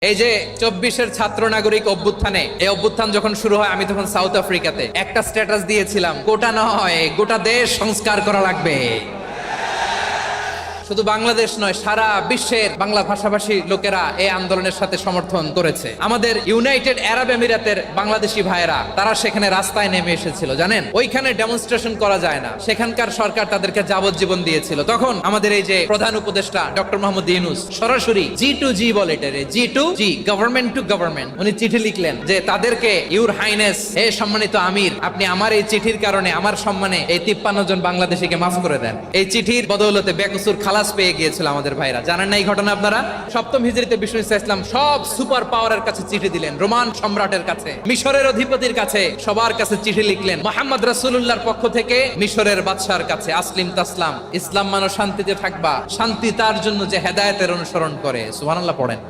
এই যে 24-এর ছাত্র নাগরিক অভ্যুত্থানে, এই অভ্যুত্থান যখন শুরু হয় আমি তখন সাউথ আফ্রিকাতে একটা স্ট্যাটাস দিয়েছিলাম, গোটা নয় গোটা দেশ সংস্কার করা লাগবে। শুধু বাংলাদেশ নয়, সারা বিশ্বের বাংলা ভাষাভাষী লোকেরা এই আন্দোলনের সাথে সমর্থন করেছে। আমাদের ইউনাইটেড আরব আমিরাতের বাংলাদেশি ভাইয়েরা তারা সেখানে রাস্তায় নেমে এসেছিল, জানেন ওইখানে ডেমনস্ট্রেশন করা যায় না, সেখানকার সরকার তাদেরকে যাবজ্জীবন দিয়েছিল। তখন আমাদের এই যে প্রধান উপদেষ্টা ডক্টর মোহাম্মদ ইউনূস সরাসরি G2G বলে, এটারে G2G, গভর্নমেন্ট টু গভর্নমেন্ট, উনি চিঠি লিখলেন যে তাদেরকে, ইউর হাইনেস, হে সম্মানিত আমির, আপনি আমার এই চিঠির কারণে আমার সম্মানে এই 53 জন বাংলাদেশিকে মাফ করে দেন। এই চিঠির বদৌলতে বেকসুর খালাস পেয়ে গিয়েছিল আমাদের ভাইরা, জানেন না এই ঘটনা আপনারা? সপ্তম হিজরিতে বিষ্ণু ইসলাম সব সুপার পাওয়ারের কাছে চিঠি দিলেন, রোমান সম্রাটের কাছে, মিশরের অধিপতির কাছে, সবার কাছে চিঠি লিখলেন। মুহাম্মদ রাসূলুল্লাহর পক্ষ থেকে মিশরের বাদশার কাছে, আসলিম তাসলাম, ইসলাম মানো শান্তিতে থাকবা, শান্তি তার জন্য যে হেদায়েতের অনুসরণ করে। সুবহানাল্লাহ পড়েন।